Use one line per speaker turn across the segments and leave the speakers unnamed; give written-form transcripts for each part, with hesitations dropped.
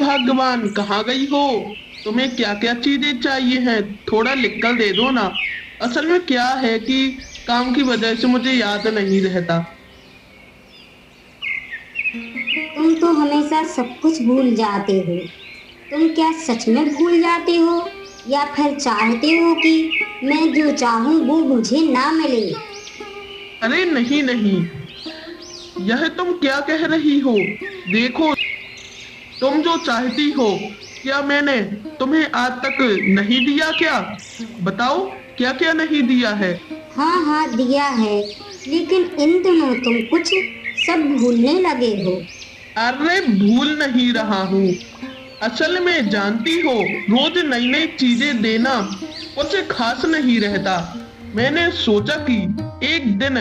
भगवान, कहाँ गई हो? तुम्हें क्या क्या चीजें चाहिए हैं, थोड़ा लिख कर दे दो ना। असल में क्या है कि काम की वजह से मुझे याद नहीं रहता।
तुम तो हमेशा सब कुछ भूल जाते हो। तुम क्या सच में भूल जाते हो या फिर चाहते हो कि मैं जो चाहूँ वो मुझे ना मिले?
अरे नहीं नहीं, यह तुम क्या कह रही हो? देखो, तुम जो चाहती हो, क्या मैंने तुम्हें आज तक नहीं दिया क्या? बताओ, क्या क्या नहीं दिया है?
हाँ हाँ दिया है, लेकिन इन दिनों तुम कुछ सब भूलने लगे हो।
अरे भूल नहीं रहा हूँ। असल में जानती हो, रोज नई नई चीजें देना कुछ खास नहीं रहता। मैंने सोचा कि एक दिन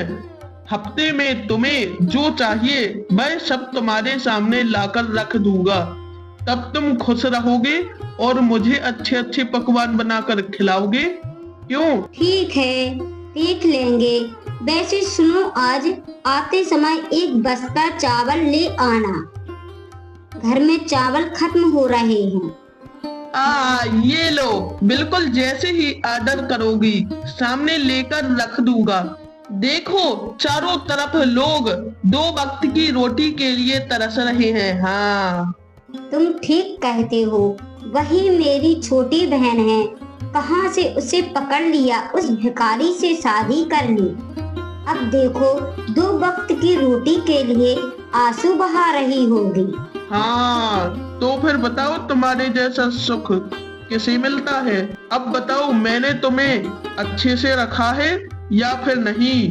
हफ्ते में तुम्हें जो चाहिए मैं सब तुम्हारे सामने लाकर रख दूंगा। तब तुम खुश रहोगे और मुझे अच्छे अच्छे पकवान बनाकर खिलाओगे। क्यों?
ठीक है, देख लेंगे। वैसे सुनो, आज आते समय एक बस्ता चावल ले आना। घर में चावल खत्म हो रहे हैं।
ये लो, बिल्कुल जैसे ही ऑर्डर करोगी सामने लेकर रख दूंगा। देखो, चारों तरफ लोग दो वक्त की रोटी के लिए तरस रहे हैं। हाँ,
तुम ठीक कहते हो। वही मेरी छोटी बहन है, कहाँ से उसे पकड़ लिया, उस भिखारी से शादी कर ली। अब देखो, दो वक्त की रोटी के लिए आंसू बहा रही होगी।
हाँ, तो फिर बताओ, तुम्हारे जैसा सुख किसे मिलता है? अब बताओ, मैंने तुम्हें अच्छे से रखा है या फिर नहीं?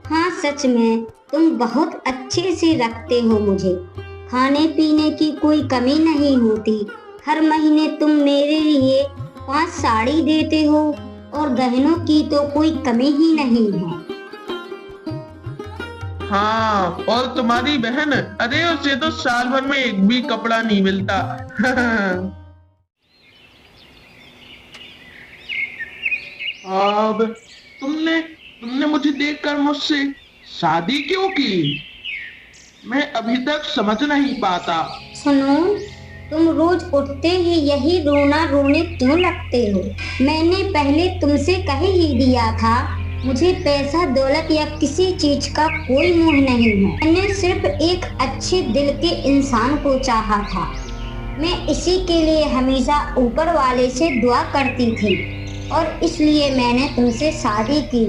हाँ सच में, तुम बहुत अच्छे से रखते हो मुझे। खाने पीने की कोई कमी नहीं होती। हर महीने तुम मेरे लिए 5 साड़ी देते हो और गहनों की तो कोई कमी ही नहीं है।
हाँ, और तुम्हारी बहन, अरे उसे तो साल भर में एक भी कपड़ा नहीं मिलता। अब तुमने तुमने मुझे देखकर मुझसे शादी क्यों की? मैं अभी तक समझ नहीं पाता।
सुनो, तुम रोज उठते ही यही रोना रोने क्यों लगते हो? मैंने पहले तुमसे कह ही दिया था, मुझे पैसा दौलत या किसी चीज का कोई मोह नहीं है। मैंने सिर्फ एक अच्छे दिल के इंसान को चाहा था। मैं इसी के लिए हमेशा ऊपर वाले से दुआ करती थी और इसलिए मैंने तुमसे शादी की।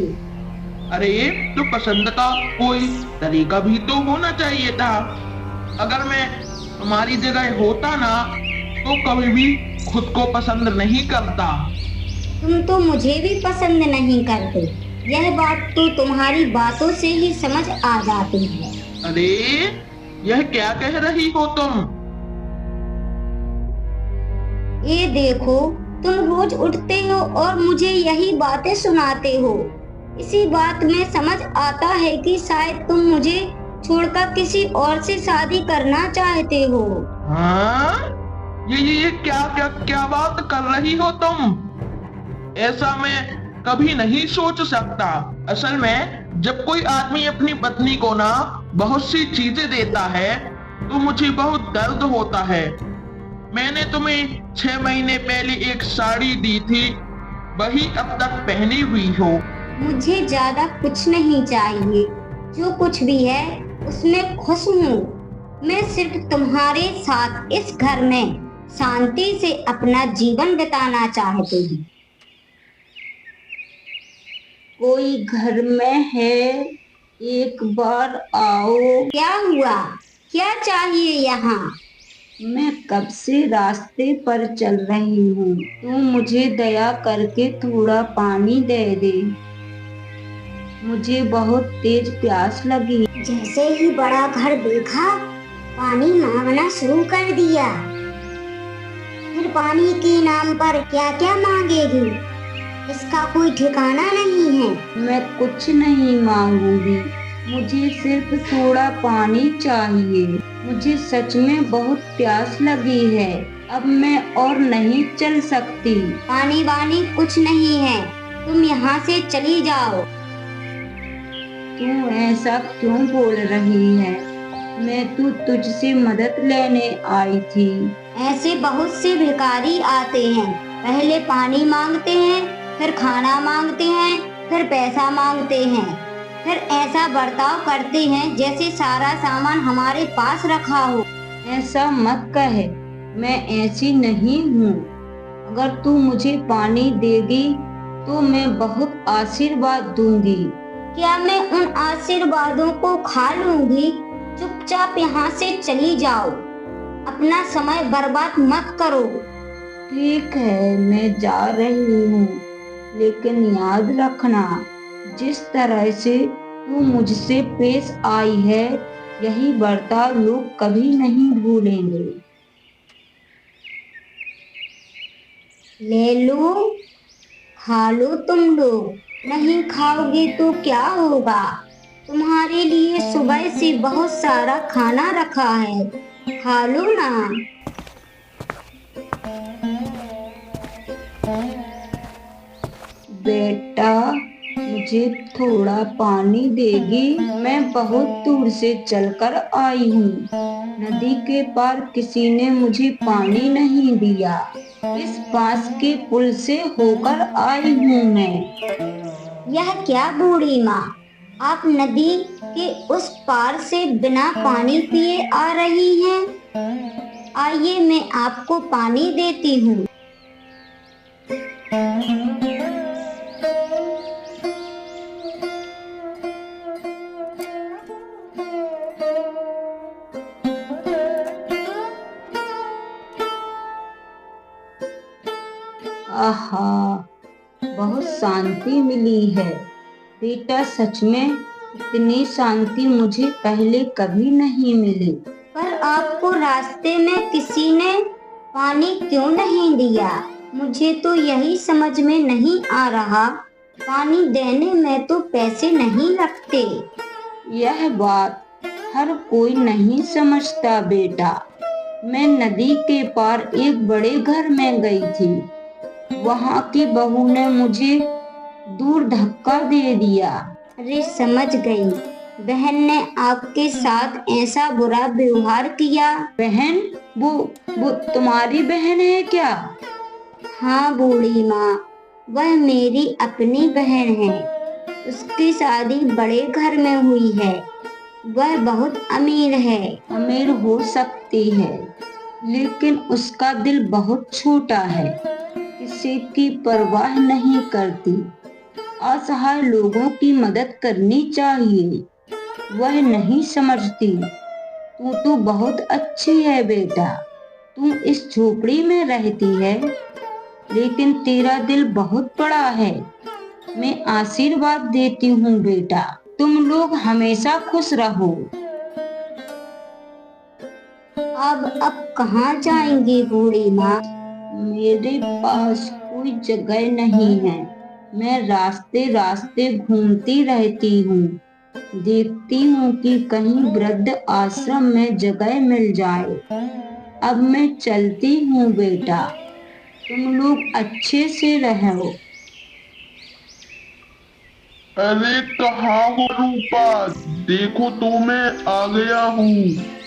अरे, तो पसंद का कोई तरीका भी तो होना चाहिए था। अगर मैं तुम्हारी जगह होता ना, तो कभी भी खुद को पसंद नहीं करता।
तुम तो मुझे भी पसंद नहीं करते, यह बात तो तुम्हारी बातों से ही समझ आ जाती है।
अरे, यह क्या कह रही हो तुम?
ये देखो, तुम रोज उठते हो और मुझे यही बातें सुनाते हो। इसी बात में समझ आता है कि शायद तुम मुझे छोड़कर किसी और से शादी करना चाहते हो।
हाँ, ये क्या क्या क्या बात कर रही हो तुम? ऐसा मैं कभी नहीं सोच सकता। असल में जब कोई आदमी अपनी पत्नी को ना बहुत सी चीजें देता है, तो मुझे बहुत दर्द होता है। मैंने तुम्हें 6 महीने पहले एक साड़ी दी थी, वही अब तक पहनी हुई हो।
मुझे ज्यादा कुछ नहीं चाहिए, जो कुछ भी है उसमें खुश हूँ। मैं सिर्फ तुम्हारे साथ इस घर में शांति से अपना जीवन बिताना चाहती हूँ। कोई घर में है? एक बार आओ। क्या हुआ? क्या चाहिए यहाँ? मैं कब से रास्ते पर चल रही हूँ, तू मुझे दया करके थोड़ा पानी दे दे। मुझे बहुत तेज प्यास लगी। जैसे ही बड़ा घर देखा, पानी मांगना शुरू कर दिया। फिर पानी के नाम पर क्या क्या मांगेगी, इसका कोई ठिकाना नहीं है। मैं कुछ नहीं मांगूंगी, मुझे सिर्फ थोड़ा पानी चाहिए। मुझे सच में बहुत प्यास लगी है, अब मैं और नहीं चल सकती। पानी वानी कुछ नहीं है, तुम यहाँ से चली जाओ। तू ऐसा क्यों बोल रही है?
मैं तो तुझसे मदद लेने आई थी।
ऐसे बहुत से भिखारी आते हैं, पहले पानी मांगते हैं, फिर खाना मांगते हैं, फिर पैसा मांगते हैं, फिर ऐसा बर्ताव करते हैं जैसे सारा सामान हमारे पास रखा हो।
ऐसा मत कहे, मैं ऐसी नहीं हूँ। अगर तू मुझे पानी देगी तो मैं बहुत आशीर्वाद दूंगी।
क्या मैं उन आशीर्वादों को खा लूंगी? चुपचाप यहाँ से चली जाओ, अपना समय बर्बाद मत करो।
ठीक है, मैं जा रही हूँ, लेकिन याद रखना, जिस तरह से तू मुझसे पेश आई है, यही बर्ताव लोग कभी नहीं भूलेंगे।
ले लो, खा लो तुम लोग। नहीं खाओगे तो क्या होगा? तुम्हारे लिए सुबह से बहुत सारा खाना रखा है, खा लो ना।
बेटा, मुझे थोड़ा पानी देगी? मैं बहुत दूर से चलकर आई हूँ। नदी के पार किसी ने मुझे पानी नहीं दिया। इस बांस के पुल से होकर आई हूँ मैं।
यह क्या बूढ़ी माँ, आप नदी के उस पार से बिना पानी पिए आ रही हैं? आइए, मैं आपको पानी देती हूँ।
आहा, बहुत शांति मिली है। बेटा, सच में इतनी शांति मुझे पहले कभी नहीं मिली।
पर आपको रास्ते में किसी ने पानी क्यों नहीं दिया? मुझे तो यही समझ में नहीं आ रहा। पानी देने में तो पैसे नहीं लगते।
यह बात हर कोई नहीं समझता बेटा। मैं नदी के पार एक बड़े घर में गई थी। वहाँ की बहू ने मुझे दूर धक्का दे दिया।
अरे समझ गई, बहन ने आपके साथ ऐसा बुरा व्यवहार किया।
बहन? वो तुम्हारी बहन है क्या?
हाँ बूढ़ी माँ, वह मेरी अपनी बहन है। उसकी शादी बड़े घर में हुई है। वह बहुत अमीर है।
अमीर हो सकती है, लेकिन उसका दिल बहुत छोटा है, किसी की परवाह नहीं करती। असहाय लोगों की मदद करनी चाहिए, वह नहीं समझती। तू तो बहुत अच्छी है बेटा। तू इस झोपड़ी में रहती है, लेकिन तेरा दिल बहुत बड़ा है। मैं आशीर्वाद देती हूँ बेटा, तुम लोग हमेशा खुश रहो।
अब कहाँ जाएंगी बूढ़ी माँ?
मेरे पास कोई जगह नहीं है। मैं रास्ते रास्ते घूमती रहती हूँ, देखती हूँ कि कहीं वृद्ध आश्रम में जगह मिल जाए। अब मैं चलती हूँ बेटा, तुम लोग अच्छे से रहो।
अरे कहाँ हो रूपा? देखो तो मैं आ गया हूँ।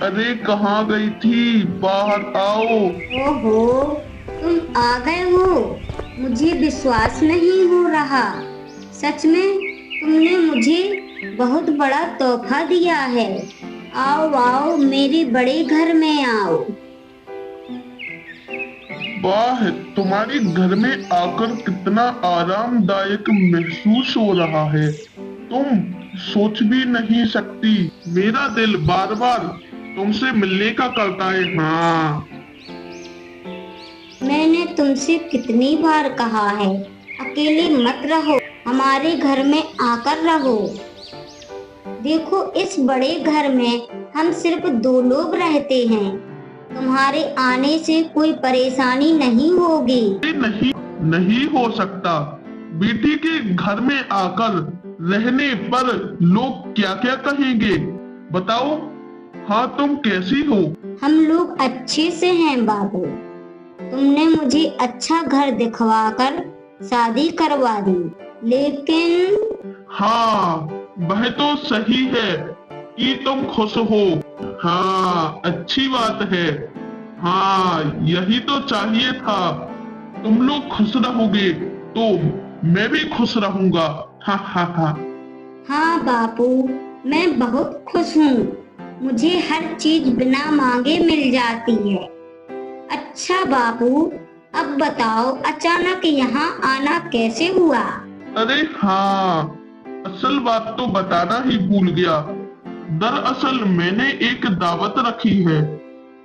अरे कहाँ गई थी? बाहर आओ।
ओहो, तुम आ गए हो? मुझे विश्वास नहीं हो रहा। सच में तुमने मुझे बहुत बड़ा तोहफा दिया है। आओ आओ, मेरे बड़े घर में आओ।
वाह, तुम्हारे घर में आकर कितना आरामदायक महसूस हो रहा है। तुम सोच भी नहीं सकती, मेरा दिल बार बार तुमसे मिलने का करता है। हाँ,
मैंने तुमसे कितनी बार कहा है, अकेले मत रहो, हमारे घर में आकर रहो। देखो, इस बड़े घर में हम सिर्फ 2 लोग रहते हैं। तुम्हारे आने से कोई परेशानी नहीं होगी।
नहीं नहीं हो सकता। बेटी के घर में आकर रहने पर लोग क्या क्या कहेंगे, बताओ। हाँ, तुम कैसी हो?
हम लोग अच्छे से हैं बाबू। तुमने मुझे अच्छा घर दिखवाकर शादी करवा दी, लेकिन
हाँ, वह तो सही है। कि तुम खुश हो। हाँ, अच्छी बात है। हाँ, यही तो चाहिए था। तुम लोग खुश रहोगे तो मैं भी खुश रहूंगा। हा हा हा।
हाँ बापू, मैं बहुत खुश हूँ। मुझे हर चीज बिना मांगे मिल जाती है। अच्छा बापू, अब बताओ अचानक यहाँ आना कैसे हुआ?
अरे हाँ, असल बात तो बताना ही भूल गया। दरअसल मैंने एक दावत रखी है,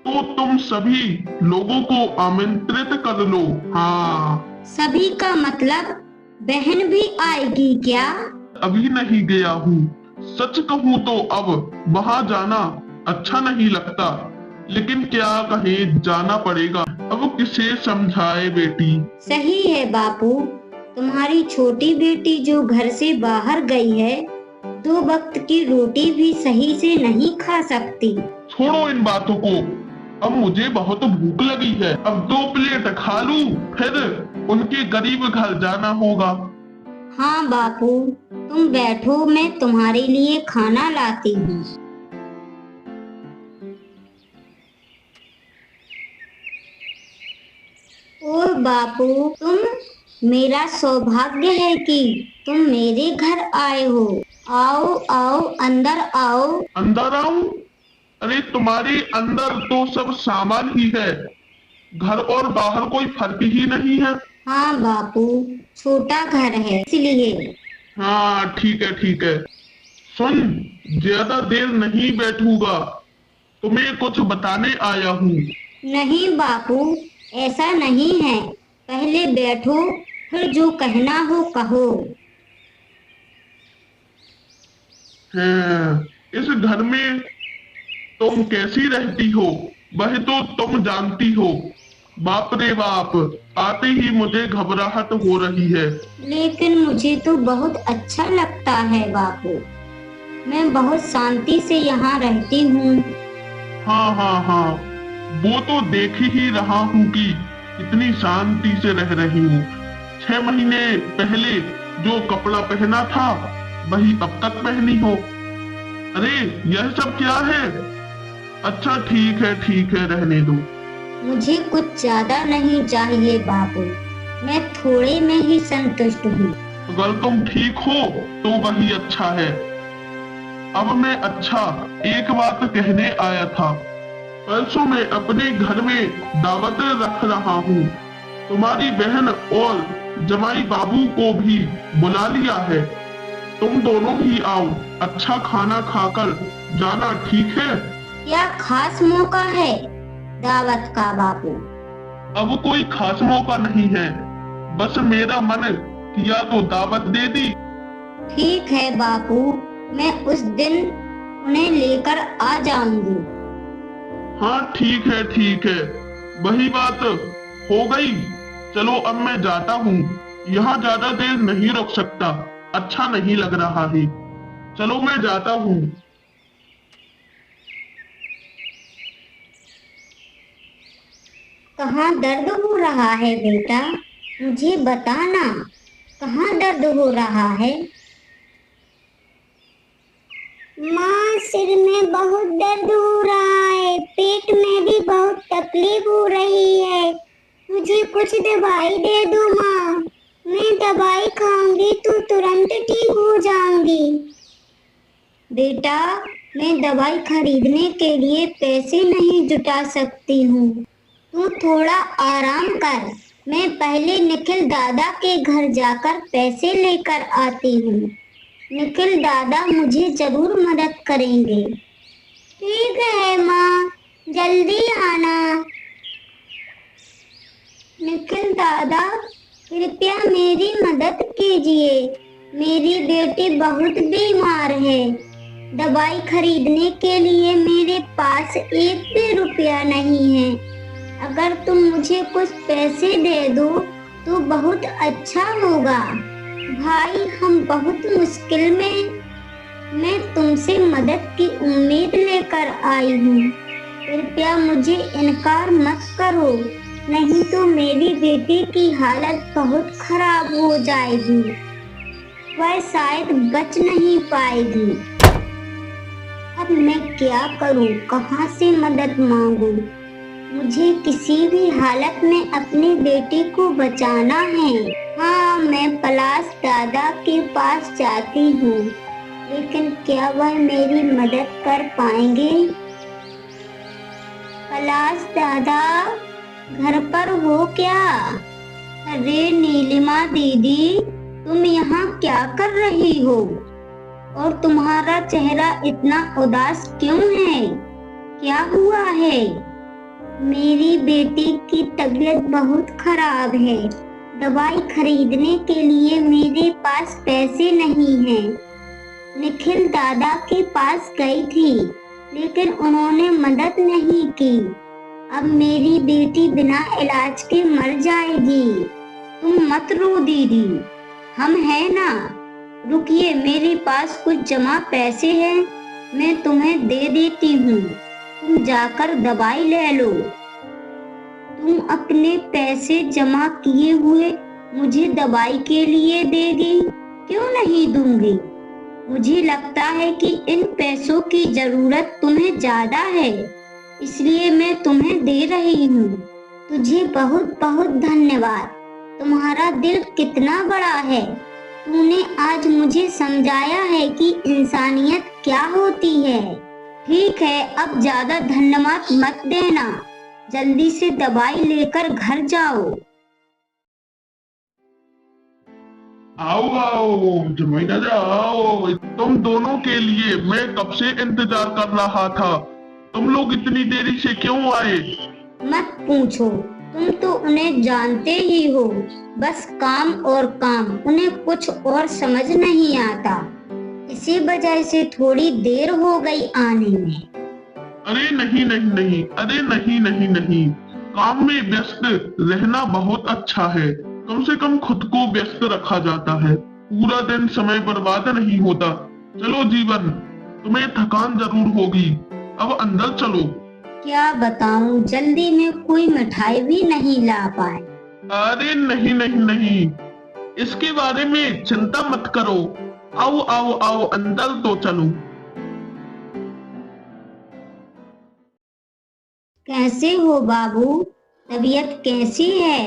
तो तुम सभी लोगों को आमंत्रित कर लो। हाँ।
सभी का मतलब बहन भी आएगी क्या?
अभी नहीं गया हूँ। सच कहूँ तो अब वहां जाना अच्छा नहीं लगता, लेकिन क्या कहे, जाना पड़ेगा। अब किसे समझाए बेटी।
सही है बापू, तुम्हारी छोटी बेटी जो घर से बाहर गई है, 2 वक्त की रोटी भी सही से नहीं खा सकती।
छोड़ो इन बातों को। अब मुझे बहुत भूख लगी है। अब 2 प्लेट खा लूं, फिर उनके गरीब घर जाना होगा।
हाँ बापू, तुम बैठो, मैं तुम्हारे लिए खाना लाती हूँ। ओ बापू, मेरा सौभाग्य है कि तुम मेरे घर आए हो। आओ आओ, अंदर आओ।
अंदर आऊं? अरे तुम्हारे अंदर तो सब सामान ही है, घर और बाहर कोई फर्क ही नहीं है।
हाँ बापू, छोटा घर है इसलिए।
हाँ ठीक है ठीक है। सुन, ज्यादा देर नहीं बैठूंगा, तुम्हें कुछ बताने आया हूँ।
नहीं बापू, ऐसा नहीं है। पहले बैठो, फिर जो कहना हो कहो।
हाँ, इस घर में तुम कैसी रहती हो वह तो तुम जानती हो। बाप रे बाप, आते ही मुझे घबराहट हो रही है।
लेकिन मुझे तो बहुत अच्छा लगता है बापू। मैं बहुत शांति से यहाँ रहती हूँ।
हाँ हाँ हाँ, वो तो देख ही रहा हूँ कि कितनी शांति से रह रही हूँ। 6 महीने पहले जो कपड़ा पहना था वही अब तक पहनी हो। अरे यह सब क्या है? अच्छा ठीक है, रहने दो।
मुझे कुछ ज्यादा नहीं चाहिए बापू, मैं थोड़े में ही संतुष्ट हूँ।
अगर तुम ठीक हो तो वही अच्छा है। अब मैं एक बात कहने आया था। परसों मैं अपने घर में दावत रख रहा हूँ। तुम्हारी बहन और जमाई बाबू को भी बुला लिया है। तुम दोनों ही आओ, अच्छा खाना खाकर जाना, ठीक है?
क्या खास मौका है दावत का बापू?
अब कोई खास मौका नहीं है, बस मेरा मन किया तो दावत दे दी।
ठीक है बापू, मैं उस दिन उन्हें लेकर आ जाऊंगी।
हाँ ठीक है, वही बात हो गई। चलो अब मैं जाता हूँ, यहाँ ज्यादा देर नहीं रुक सकता, अच्छा नहीं लग रहा है। चलो मैं जाता हूँ।
कहाँ दर्द हो रहा है बेटा? मुझे बताना, कहाँ दर्द हो रहा है? माँ, सिर में बहुत दर्द हो रहा है, पेट में भी बहुत तकलीफ हो रही है। मुझे कुछ दवाई दे दो माँ, मैं दवाई खाऊंगी तो तुरंत ठीक हो जाऊंगी। बेटा, मैं दवाई खरीदने के लिए पैसे नहीं जुटा सकती हूँ, तू थोड़ा आराम कर। मैं पहले निखिल दादा के घर जाकर पैसे लेकर आती हूँ। निखिल दादा मुझे जरूर मदद करेंगे। ठीक है माँ, जल्दी आना। निखिल दादा, कृपया मेरी मदद कीजिए। मेरी बेटी बहुत बीमार है। दवाई खरीदने के लिए मेरे पास 1 भी रुपया नहीं है। अगर तुम मुझे कुछ पैसे दे दो तो बहुत अच्छा होगा। भाई, हम बहुत मुश्किल में, मैं तुमसे मदद की उम्मीद लेकर आई हूँ। कृपया मुझे इनकार मत करो, नहीं तो मेरी बेटी की हालत बहुत खराब हो जाएगी। वह शायद बच नहीं पाएगी। अब मैं क्या करूं, कहां से मदद मांगू? मुझे किसी भी हालत में अपने बेटे को बचाना है। हाँ, मैं पलाश दादा के पास जाती हूँ, लेकिन क्या वह मेरी मदद कर पाएंगे? पलाश दादा, घर पर हो क्या? अरे नीलिमा दीदी, तुम यहाँ क्या कर रही हो? और तुम्हारा चेहरा इतना उदास क्यों है? क्या हुआ है? मेरी बेटी की तबीयत बहुत खराब है। दवाई खरीदने के लिए मेरे पास पैसे नहीं हैं। निखिल दादा के पास गई थी, लेकिन उन्होंने मदद नहीं की। अब मेरी बेटी बिना इलाज के मर जाएगी। तुम मत रो दीदी, हम हैं ना। रुकिए, मेरे पास कुछ जमा पैसे हैं, मैं तुम्हें दे देती हूँ। तुम जाकर दवाई ले लो। तुम अपने पैसे जमा किए हुए मुझे दवाई के लिए देगी? क्यों नहीं दूंगी। मुझे लगता है कि इन पैसों की जरूरत तुम्हें ज्यादा है, इसलिए मैं तुम्हें दे रही हूँ। तुझे बहुत बहुत धन्यवाद। तुम्हारा दिल कितना बड़ा है। तूने आज मुझे समझाया है कि इंसानियत क्या होती है। ठीक है, अब ज्यादा धन्यवाद मत देना। जल्दी से दवाई लेकर घर जाओ।
आओ आओ जमीना आओ, तुम दोनों के लिए मैं कब से इंतजार कर रहा था। तुम लोग इतनी देरी से क्यों आए?
मत पूछो, तुम तो उन्हें जानते ही हो। बस काम और काम, उन्हें कुछ और समझ नहीं आता। इसी वजह से थोड़ी देर हो गई आने में।
अरे नहीं नहीं नहीं, अरे नहीं नहीं नहीं, काम में व्यस्त रहना बहुत अच्छा है। कम से कम खुद को व्यस्त रखा जाता है, पूरा दिन समय बर्बाद नहीं होता। चलो जीवन, तुम्हें थकान जरूर होगी, अब अंदर चलो।
क्या बताऊं, जल्दी में कोई मिठाई भी नहीं ला पाए।
अरे नहीं नहीं नहीं, इसके बारे में चिंता मत करो। आओ आओ आओ, अंदर तो चलो।
कैसे हो बाबू, तबीयत कैसी है?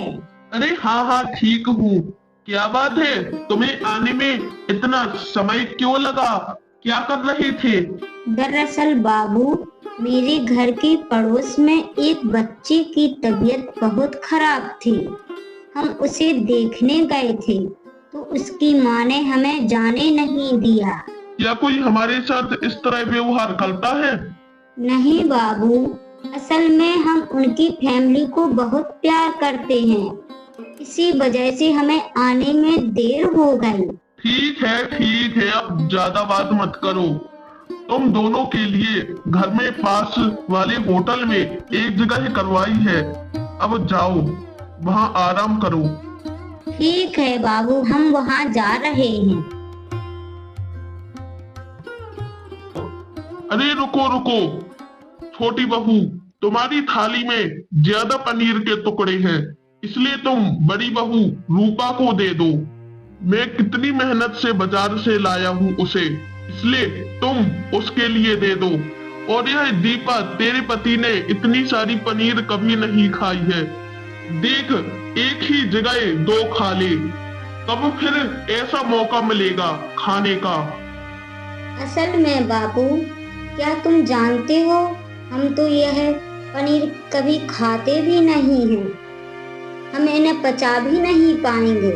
अरे हाँ हाँ ठीक हूँ। क्या बात है, तुम्हें आने में इतना समय क्यों लगा? क्या कर रहे थे?
दरअसल बाबू, मेरे घर के पड़ोस में एक बच्चे की तबीयत बहुत खराब थी। हम उसे देखने गए थे, तो उसकी माँ ने हमें जाने नहीं दिया।
क्या कोई हमारे साथ इस तरह व्यवहार करता है?
नहीं बाबू, असल में हम उनकी फैमिली को बहुत प्यार करते हैं, इसी वजह से हमें आने में देर हो गई।
ठीक है, अब ज्यादा बात मत करो। तुम दोनों के लिए घर में पास वाले होटल में एक जगह करवाई है, अब जाओ वहाँ आराम करो।
ठीक है बाबू, हम वहाँ जा रहे हैं।
अरे रुको रुको, छोटी बहू, तुम्हारी थाली में ज्यादा पनीर के टुकड़े हैं, इसलिए तुम बड़ी बहू रूपा को दे दो। मैं कितनी मेहनत से बाजार से लाया हूँ उसे, इसलिए तुम उसके लिए दे दो। और यह दीपा, तेरे पति ने इतनी सारी पनीर कभी नहीं खाई है। देख, एक ही जगह दो खा ले, तब फिर ऐसा मौका मिलेगा खाने का।
असल में बाबू, क्या तुम जानते हो, हम तो यह पनीर कभी खाते भी नहीं हैं। हम इन्हें पचा भी नहीं पाएंगे।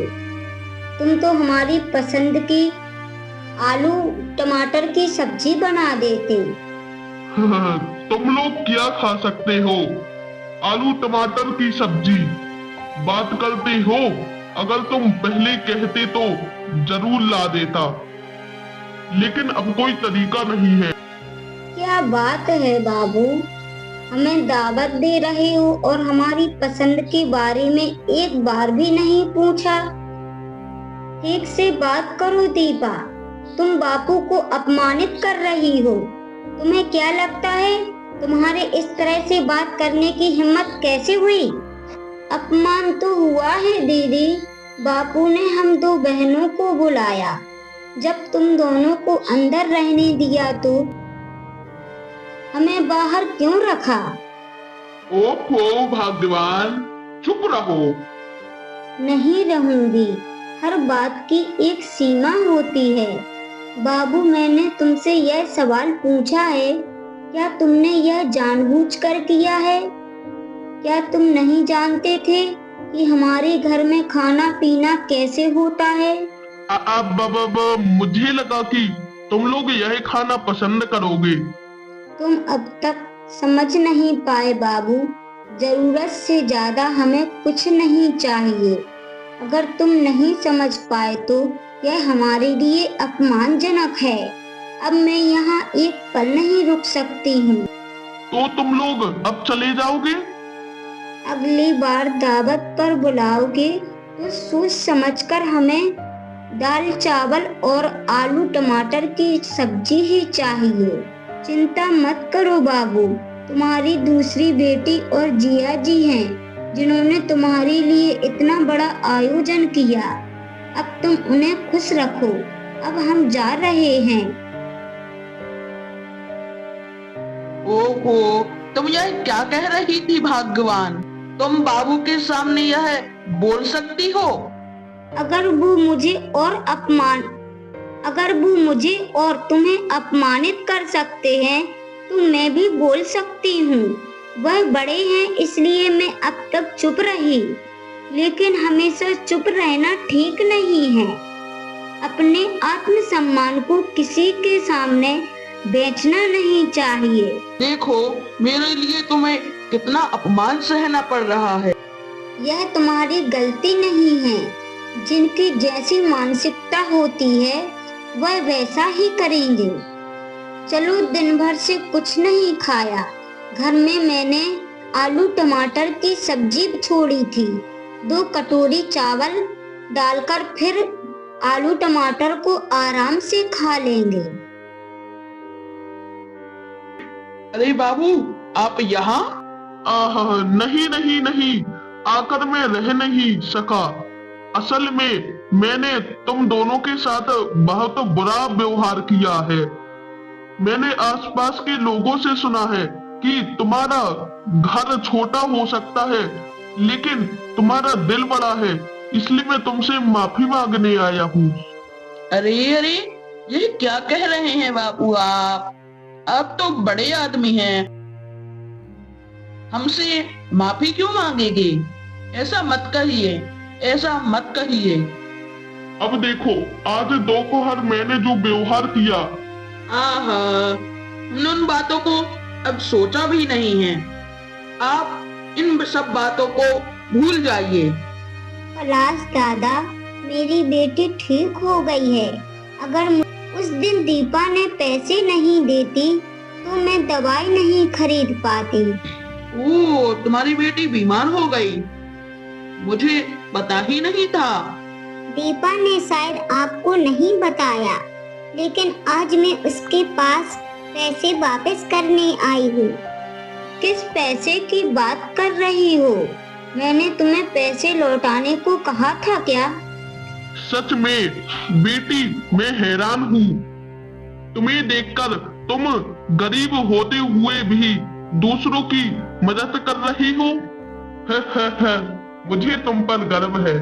तुम तो हमारी पसंद की आलू टमाटर की सब्जी बना देते।
तुम लोग क्या खा सकते हो? आलू टमाटर की सब्जी बात करते हो? अगर तुम पहले कहते तो जरूर ला देता, लेकिन अब कोई तरीका नहीं है।
क्या बात है बाबू, हमें दावत दे रहे हो और हमारी पसंद के बारे में एक बार भी नहीं पूछा। ठीक से बात करो दीपा, तुम बापू को अपमानित कर रही हो। तुम्हें क्या लगता है तुम्हारे इस तरह से बात करने की हिम्मत कैसे हुई? अपमान तो हुआ है दीदी, बापू ने हम दो बहनों को बुलाया। जब तुम दोनों को अंदर रहने दिया तो हमें बाहर क्यों रखा?
ओहो भगवान, चुप रहो।
नहीं रहूंगी। हर बात की एक सीमा होती है। बाबू, मैंने तुमसे यह सवाल पूछा है, क्या तुमने यह जानबूझकर किया है? क्या तुम नहीं जानते थे कि हमारे घर में खाना पीना कैसे होता है?
अब मुझे लगा कि तुम लोग यह खाना पसंद करोगे।
तुम अब तक समझ नहीं पाए बाबू। जरूरत से ज्यादा हमें कुछ नहीं चाहिए। अगर तुम नहीं समझ पाए तो यह हमारे लिए अपमानजनक है। अब मैं यहाँ एक पल नहीं रुक सकती हूँ।
तो तुम लोग अब चले जाओगे?
अगली बार दावत पर बुलाओगे तो सोच समझकर हमें दाल चावल और आलू टमाटर की सब्जी ही चाहिए। चिंता मत करो बाबू, तुम्हारी दूसरी बेटी और जिया जी हैं जिन्होंने तुम्हारे लिए इतना बड़ा आयोजन किया। अब तुम उन्हें खुश रखो। अब हम जा रहे हैं।
ओहो, तुम यह क्या कह रही थी भाग्यवान? तुम बाबू के सामने यह बोल सकती हो?
अगर वो मुझे और तुम्हें अपमानित कर सकते हैं तो मैं भी बोल सकती हूँ। वह बड़े हैं इसलिए मैं अब तक चुप रही, लेकिन हमेशा चुप रहना ठीक नहीं है। अपने आत्मसम्मान को किसी के सामने बेचना नहीं चाहिए।
देखो, मेरे लिए तुम्हें कितना अपमान सहना पड़ रहा है।
यह तुम्हारी गलती नहीं है। जिनकी जैसी मानसिकता होती है वह वैसा ही करेंगे। चलो, दिन भर से कुछ नहीं खाया। घर में मैंने आलू टमाटर की सब्जी छोड़ी थी। 2 कटोरी चावल डालकर फिर आलू टमाटर को आराम से खा लेंगे।
अरे बाबू, आप यहाँ?
नहीं नहीं नहीं, आकर मैं रह नहीं सका। असल में मैंने तुम दोनों के साथ बहुत बुरा व्यवहार किया है। मैंने आसपास के लोगों से सुना है कि तुम्हारा घर छोटा हो सकता है, लेकिन तुम्हारा दिल बड़ा है, इसलिए मैं तुमसे माफी मांगने आया हूँ।
अरे अरे, ये क्या कह रहे हैं बाबू आप तो बड़े आदमी हैं, हमसे माफी क्यों मांगेंगे? ऐसा मत कहिए, ऐसा मत कहिए।
अब देखो, आज दोपहर मैंने जो व्यवहार किया,
हमने उन बातों को अब सोचा भी नहीं है। आप इन सब बातों को भूल जाइए।
पलाश दादा, मेरी बेटी ठीक हो गई है। अगर उस दिन दीपा ने पैसे नहीं देती तो मैं दवाई नहीं खरीद पाती।
ओह, तुम्हारी बेटी बीमार हो गई? मुझे पता ही नहीं था।
दीपा ने शायद आपको नहीं बताया, लेकिन आज मैं उसके पास पैसे वापस करने आई हूँ। किस पैसे की बात कर रही हो? मैंने तुम्हें पैसे लौटाने को कहा था क्या?
सच में बेटी, मैं हैरान हूँ। तुम्हें देखकर तुम गरीब होते हुए भी दूसरों की मदद कर रही हो। मुझे तुम पर गर्व है।